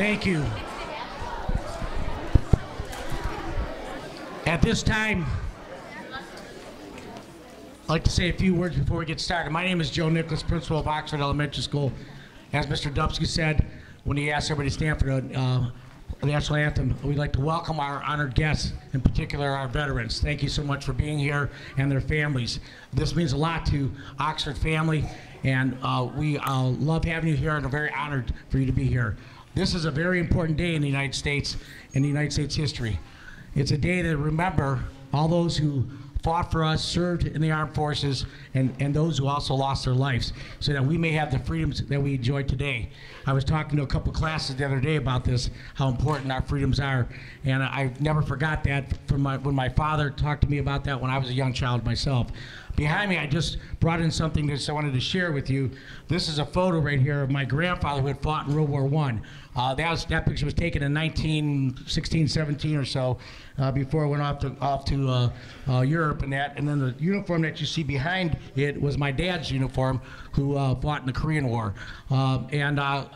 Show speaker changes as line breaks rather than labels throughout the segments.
Thank you. At this time, I'd like to say a few words before we get started. My name is Joe Nicholas, principal of Oxford Elementary School. As Mr. Dubsky said, when he asked everybody to stand for the national anthem, we'd like to welcome our honored guests, in particular our veterans. Thank you so much for being here and their families. This means a lot to Oxford family, and we love having you here and are very honored for you to be here. This is a very important day in the United States, in the United States history. It's a day to remember all those who fought for us, served in the armed forces, and those who also lost their lives, so that we may have the freedoms that we enjoy today. I was talking to a couple classes the other day about this, how important our freedoms are, and I never forgot that from when my father talked to me about that when I was a young child myself. Behind me, I just brought in something that I wanted to share with you. This is a photo right here of my grandfather who had fought in World War I. That picture was taken in 1916, 17 or so, before it went off to Europe and that. And then the uniform that you see behind it was my dad's uniform, who fought in the Korean War. You know,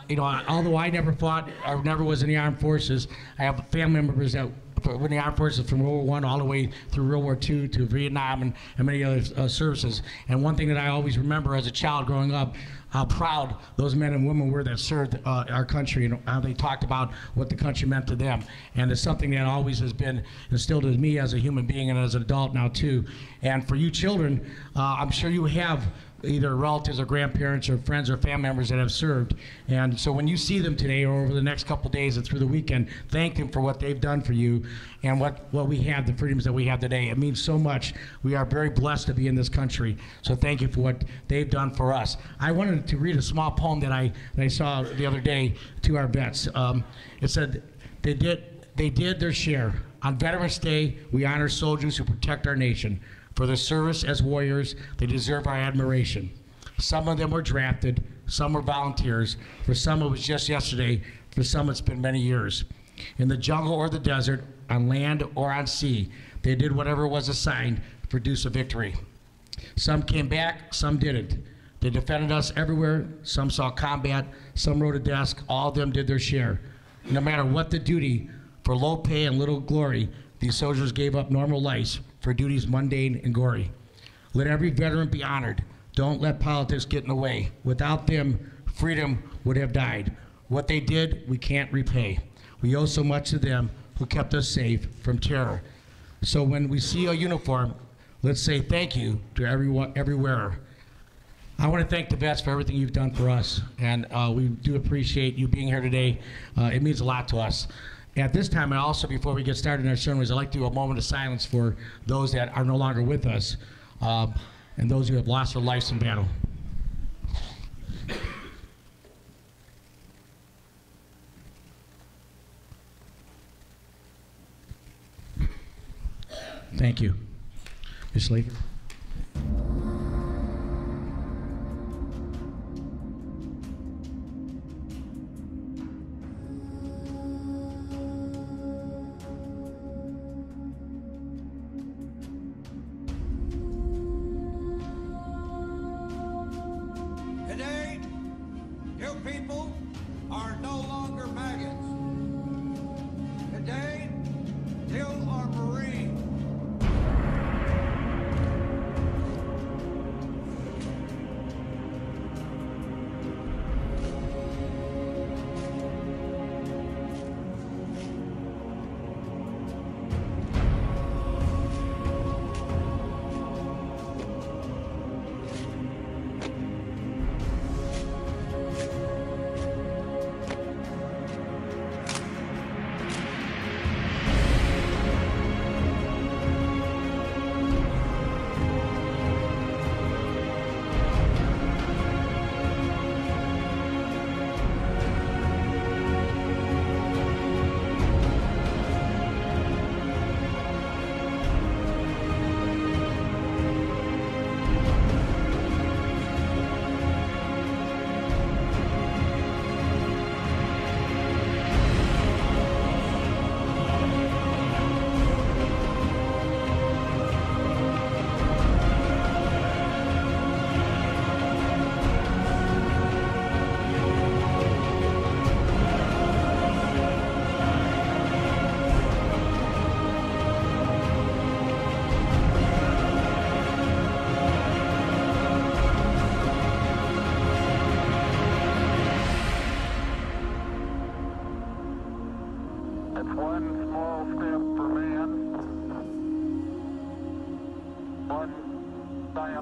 although I never fought or never was in the armed forces, I have family members that in the armed forces from World War I all the way through World War II to Vietnam and many other services. And one thing that I always remember as a child growing up, how proud those men and women were that served our country, and how they talked about what the country meant to them. And it's something that always has been instilled in me as a human being and as an adult now too. And for you children, I'm sure you have either relatives or grandparents or friends or family members that have served. And so when you see them today or over the next couple days and through the weekend, thank them for what they've done for you and what we have, the freedoms that we have today. It means so much. We are very blessed to be in this country. So thank you for what they've done for us. I wanted to read a small poem that I saw the other day to our vets. It said, they did their share. On Veterans Day, we honor soldiers who protect our nation. For their service as warriors, they deserve our admiration. Some of them were drafted, some were volunteers. For some it was just yesterday, for some it's been many years. In the jungle or the desert, on land or on sea, they did whatever was assigned to produce a victory. Some came back, some didn't. They defended us everywhere, some saw combat, some rode a desk, all of them did their share. No matter what the duty, for low pay and little glory, these soldiers gave up normal lives for duties mundane and gory. Let every veteran be honored. Don't let politics get in the way. Without them, freedom would have died. What they did, we can't repay. We owe so much to them who kept us safe from terror. So when we see a uniform, let's say thank you to every wearer. I want to thank the vets for everything you've done for us, and we do appreciate you being here today. It means a lot to us. At this time, I also, before we get started in our sermons, I'd like to do a moment of silence for those that are no longer with us, and those who have lost their lives in battle. Thank you. Ms. Laker.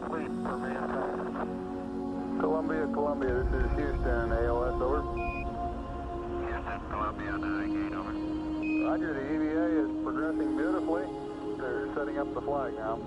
sleep for mankind. Columbia, this is Houston, ALS, over.
Houston, Columbia, navigate, over.
Roger, the EVA is progressing beautifully. They're setting up the flag now.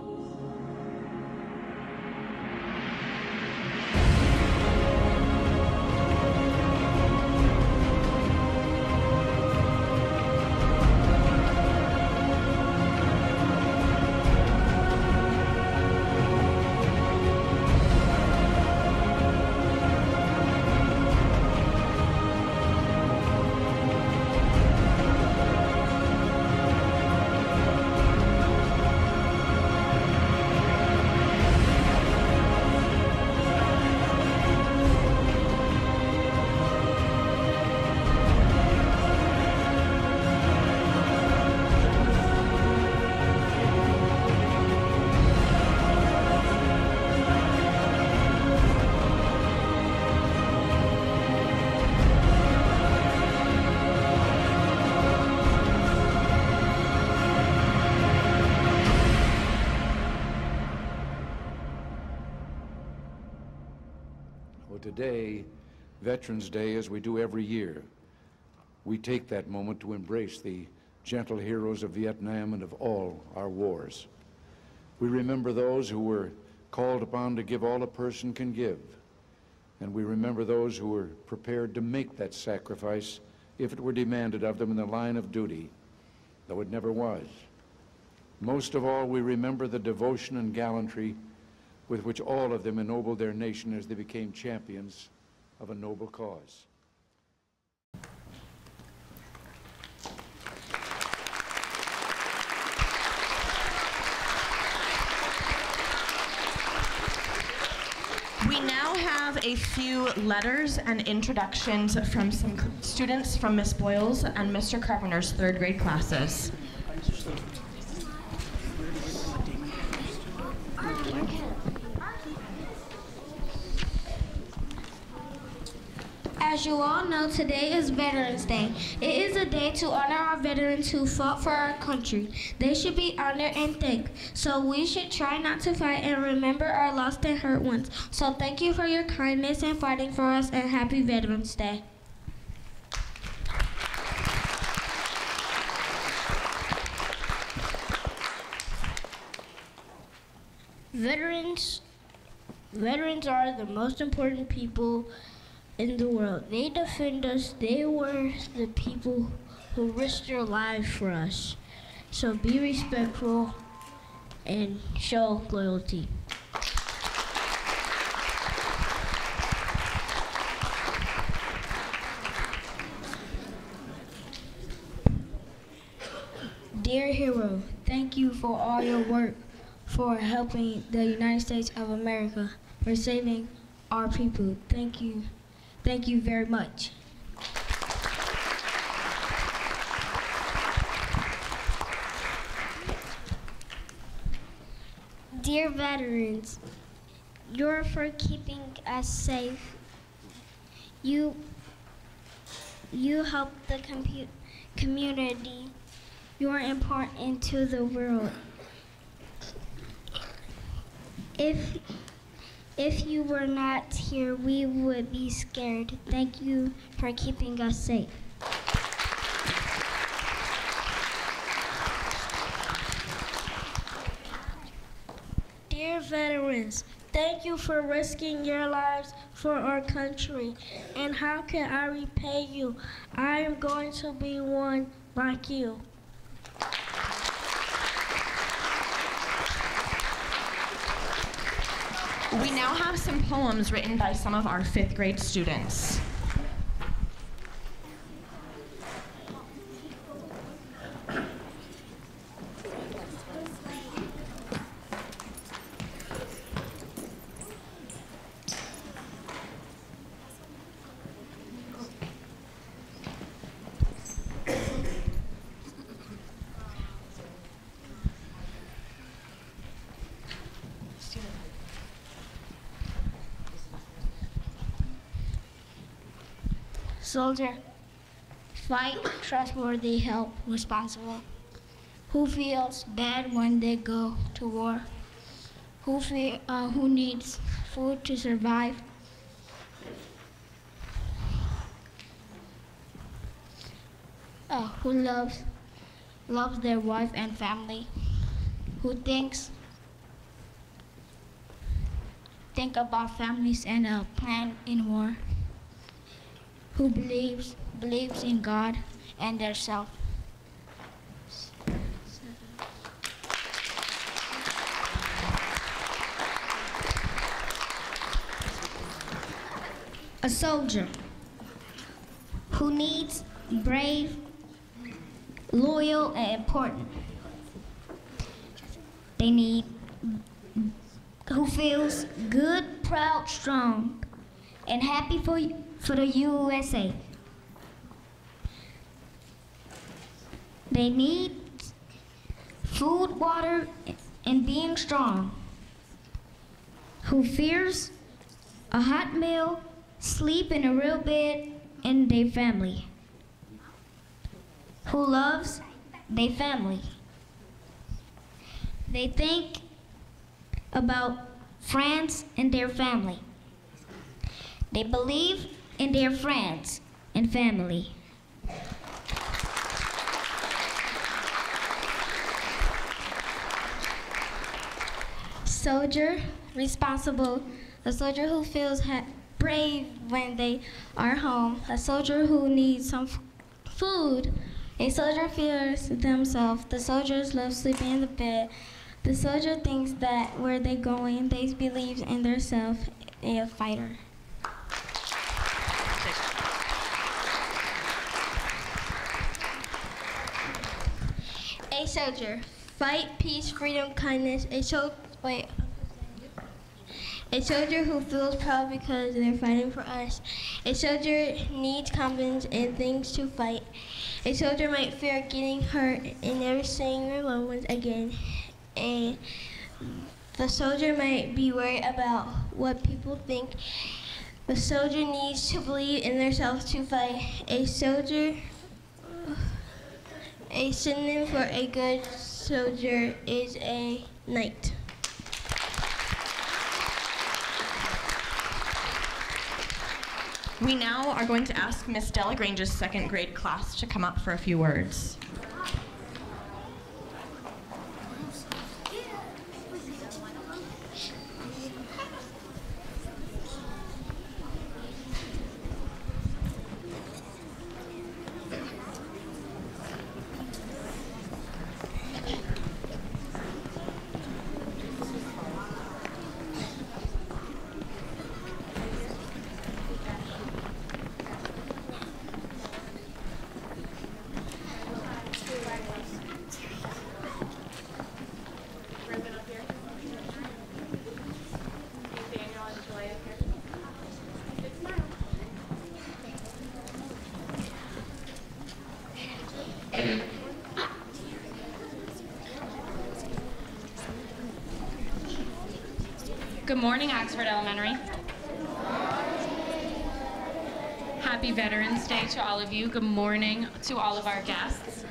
Today, Veterans Day, as we do every year, we take that moment to embrace the gentle heroes of Vietnam and of all our wars. We remember those who were called upon to give all a person can give, and we remember those who were prepared to make that sacrifice if it were demanded of them in the line of duty, though it never was. Most of all, we remember the devotion and gallantry with which all of them ennobled their nation as they became champions of a noble cause.
We now have a few letters and introductions from some students from Miss Boyle's and Mr. Carpenter's third grade classes.
As you all know, today is Veterans Day. It is a day to honor our veterans who fought for our country. They should be honored and thanked. So we should try not to fight and remember our lost and hurt ones. So thank you for your kindness and fighting for us, and happy Veterans Day. Veterans are the most important people in the world. They defend us. They were the people who risked their lives for us. So be respectful and show loyalty. Dear hero, thank you for all your work, for helping the United States of America, for saving our people. Thank you. Thank you very much. Dear veterans, you're for keeping us safe. You help the community. You're important to the world. If you were not here, we would be scared. Thank you for keeping us safe. Dear veterans, thank you for risking your lives for our country. And how can I repay you? I am going to be one like you.
We now have some poems written by some of our fifth grade students.
Soldier, fight, trustworthy, help, responsible. Who feels bad when they go to war? who needs food to survive, who loves their wife and family, who think about families and plan in war, who believes in God and their self. A soldier who needs brave, loyal, and important. They need who feels good, proud, strong, and happy for the USA. They need food, water, and being strong. Who fears a hot meal, sleep in a real bed, and their family. Who loves their family. They think about friends and their family. They believe in their friends and family. Soldier, responsible, a soldier who feels brave when they are home, a soldier who needs some food, a soldier fears themselves, the soldiers love sleeping in the bed, the soldier thinks that where they're going, they believe in themselves, a fighter. A soldier, fight, peace, freedom, kindness, a soldier who feels proud because they're fighting for us. A soldier needs confidence and things to fight. A soldier might fear getting hurt and never seeing their loved ones again. And the soldier might be worried about what people think. The soldier needs to believe in themselves to fight. A soldier, a synonym for a good soldier is a knight.
We now are going to ask Miss Delagrange's second grade class to come up for a few words.
Good morning, Oxford Elementary. Happy Veterans Day to all of you. Good morning to all of our guests.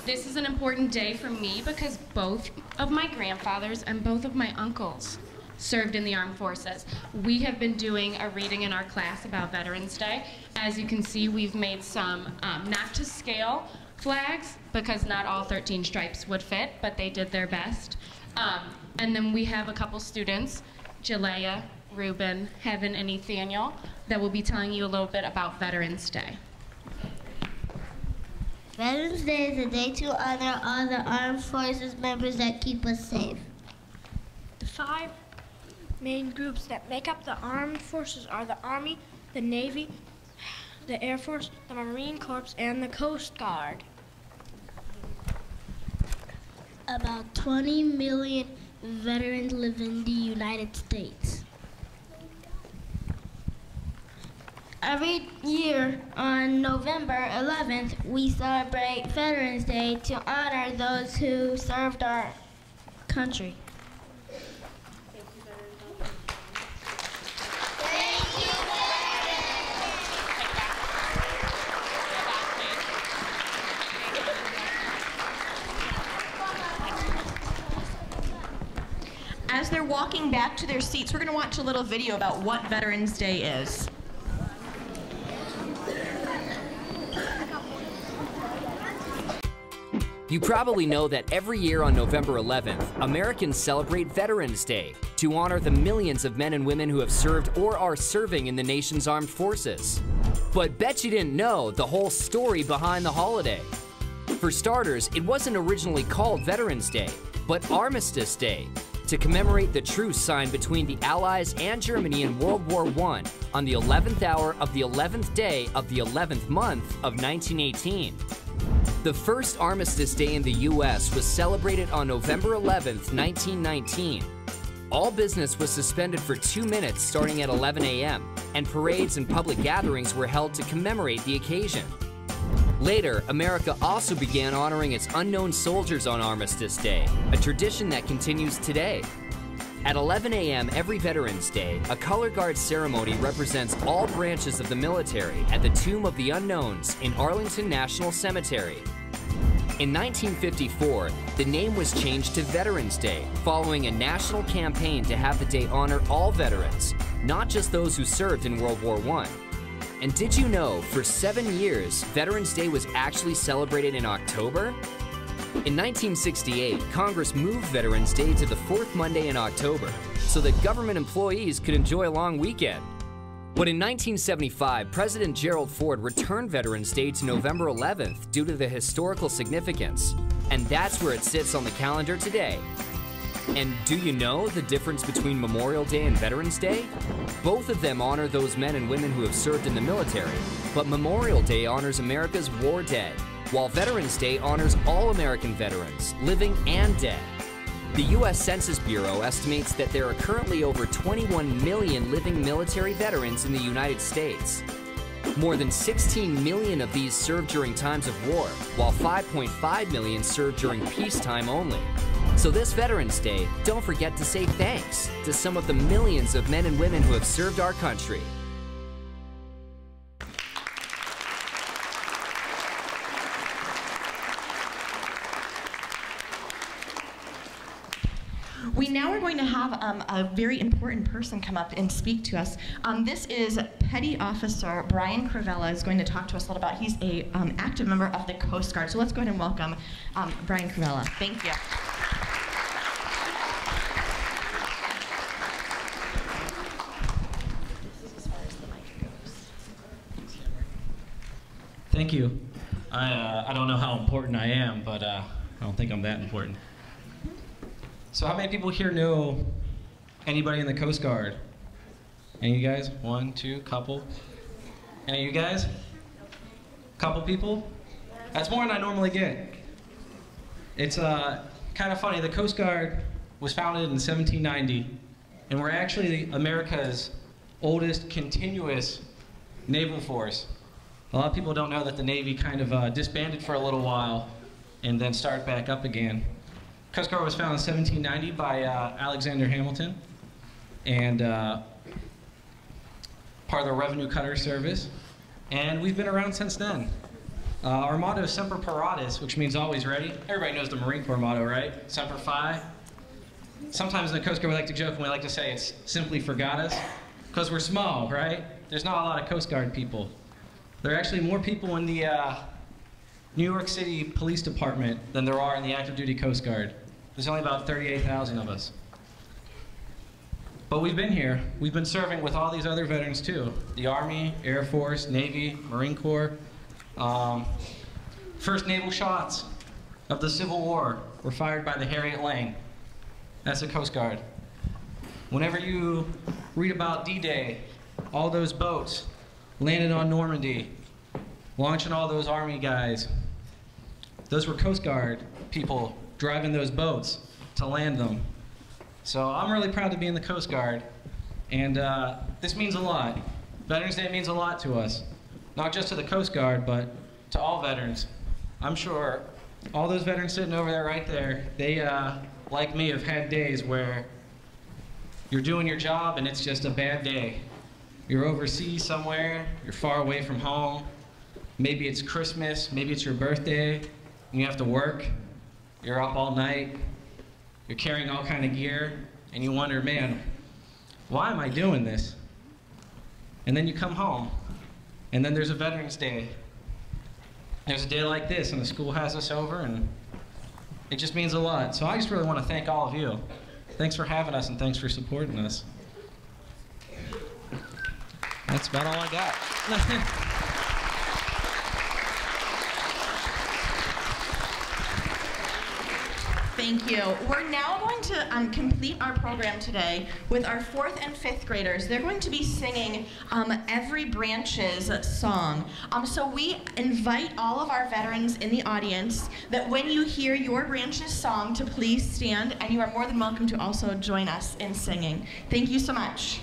This is an important day for me because both of my grandfathers and both of my uncles served in the armed forces. We have been doing a reading in our class about Veterans Day. As you can see, we've made some not to scale flags because not all 13 stripes would fit, but they did their best. And then we have a couple students, Jalea, Ruben, Heaven, and Nathaniel, that will be telling you a little bit about Veterans Day.
Veterans Day is a day to honor all the armed forces members that keep us safe.
The 5 main groups that make up the armed forces are the Army, the Navy, the Air Force, the Marine Corps, and the Coast Guard.
About 20 million veterans live in the United States. Every year on November 11th, we celebrate Veterans Day to honor those who served our country.
As they're walking walking back to their seats, we're going to watch a little video about what Veterans Day is.
You probably know that every year on November 11th, Americans celebrate Veterans Day to honor the millions of men and women who have served or are serving in the nation's armed forces. But bet you didn't know the whole story behind the holiday. For starters, it wasn't originally called Veterans Day, but Armistice Day, to commemorate the truce signed between the Allies and Germany in World War I on the 11th hour of the 11th day of the 11th month of 1918. The first Armistice Day in the U.S. was celebrated on November 11th, 1919. All business was suspended for 2 minutes starting at 11 a.m., and parades and public gatherings were held to commemorate the occasion. Later, America also began honoring its unknown soldiers on Armistice Day, a tradition that continues today. At 11 a.m. every Veterans Day, a color guard ceremony represents all branches of the military at the Tomb of the Unknowns in Arlington National Cemetery. In 1954, the name was changed to Veterans Day, following a national campaign to have the day honor all veterans, not just those who served in World War I. And did you know, for 7 years, Veterans Day was actually celebrated in October? In 1968, Congress moved Veterans Day to the 4th Monday in October so that government employees could enjoy a long weekend. But in 1975, President Gerald Ford returned Veterans Day to November 11th due to the historical significance. And that's where it sits on the calendar today. And do you know the difference between Memorial Day and Veterans Day? Both of them honor those men and women who have served in the military, but Memorial Day honors America's war dead, while Veterans Day honors all American veterans, living and dead. The U.S. Census Bureau estimates that there are currently over 21 million living military veterans in the United States. More than 16 million of these served during times of war, while 5.5 million served during peacetime only. So this Veterans Day, don't forget to say thanks to some of the millions of men and women who have served our country.
We now are going to have a very important person come up and speak to us. This is Petty Officer Brian Cravella is going to talk to us a little about. He's a active member of the Coast Guard. So let's go ahead and welcome Brian Cravella. Thank you.
Thank you. I don't know how important I am, but I don't think I'm that important. So how many people here know anybody in the Coast Guard? Any of you guys? One, two, couple? Any of you guys? Couple people? That's more than I normally get. It's kind of funny. The Coast Guard was founded in 1790, and we're actually America's oldest continuous naval force. A lot of people don't know that the Navy kind of disbanded for a little while and then started back up again. Coast Guard was founded in 1790 by Alexander Hamilton, and part of the Revenue Cutter Service, and we've been around since then. Our motto is Semper Paratus, which means always ready. Everybody knows the Marine Corps motto, right? Semper Fi. Sometimes in the Coast Guard we like to joke and we like to say it's simply forgot us, because we're small, right? There's not a lot of Coast Guard people. There are actually more people in the New York City Police Department than there are in the active duty Coast Guard. There's only about 38,000 of us. But we've been here. We've been serving with all these other veterans too. The Army, Air Force, Navy, Marine Corps. First naval shots of the Civil War were fired by the Harriet Lane. That's the Coast Guard. Whenever you read about D-Day, all those boats landed on Normandy, launching all those Army guys, those were Coast Guard people driving those boats to land them. So I'm really proud to be in the Coast Guard, and this means a lot. Veterans Day means a lot to us, not just to the Coast Guard, but to all veterans. I'm sure all those veterans sitting over there right there, they, like me, have had days where you're doing your job and it's just a bad day. You're overseas somewhere, you're far away from home, maybe it's Christmas, maybe it's your birthday, and you have to work. You're up all night, you're carrying all kind of gear, and you wonder, man, why am I doing this? And then you come home, and then there's a Veterans Day. There's a day like this, and the school has us over, and it just means a lot. So I just really want to thank all of you. Thanks for having us, and thanks for supporting us. That's about all I got.
Thank you. We're now going to complete our program today with our 4th and 5th graders. They're going to be singing Every Branch's song. So we invite all of our veterans in the audience that when you hear your branch's song to please stand, and you are more than welcome to also join us in singing. Thank you so much.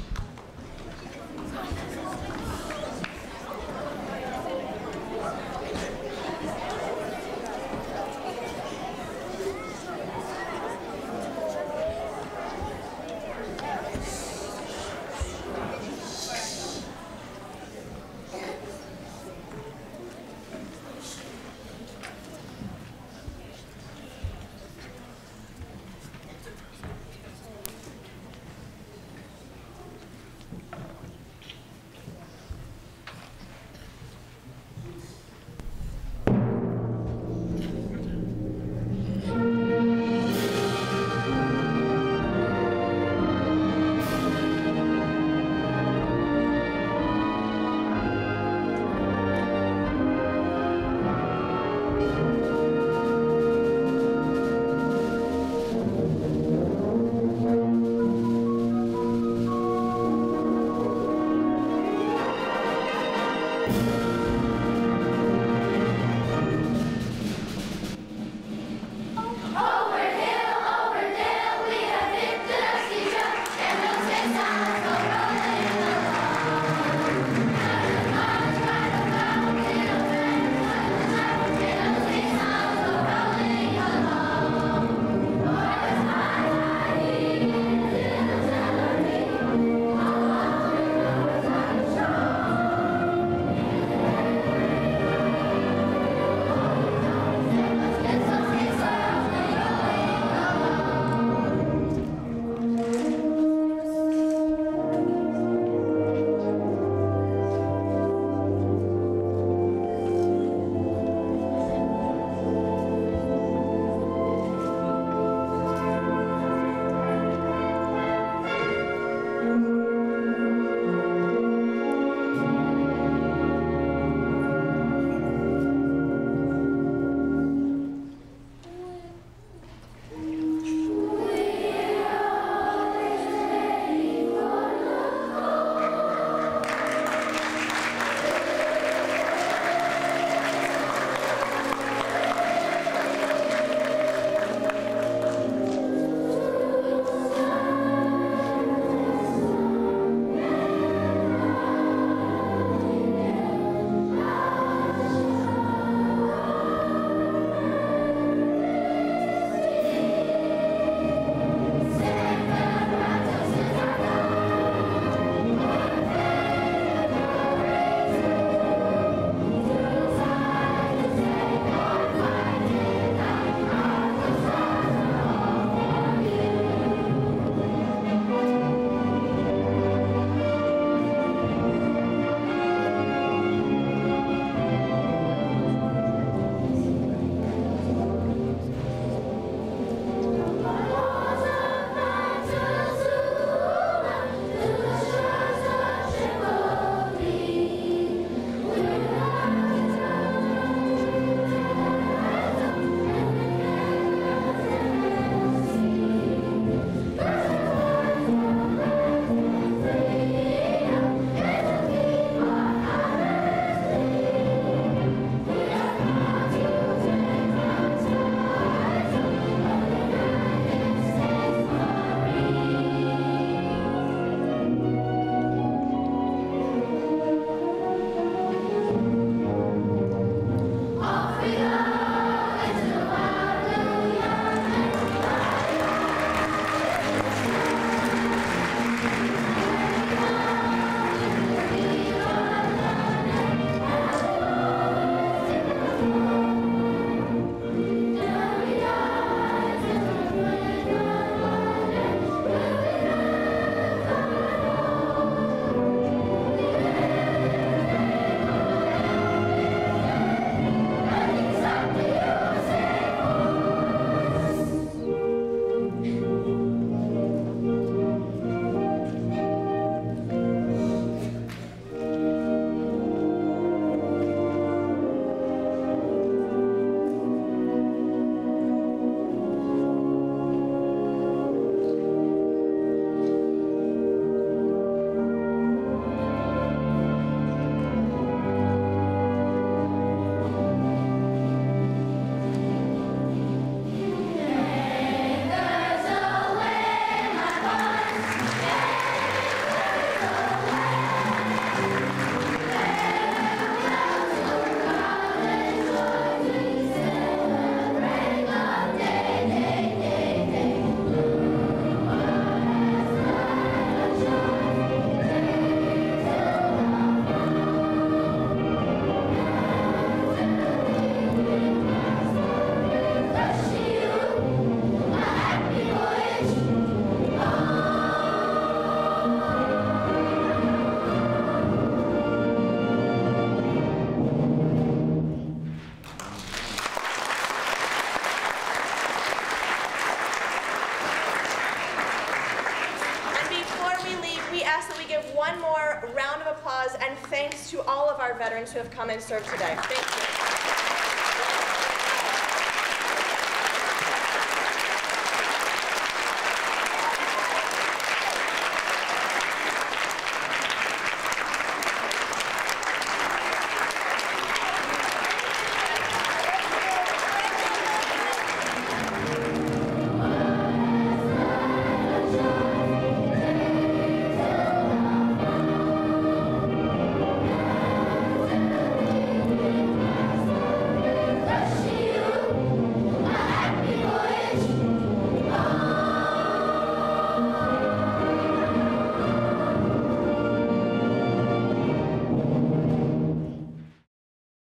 give one more round of applause and thanks to all of our veterans who have come and served today. Thank you.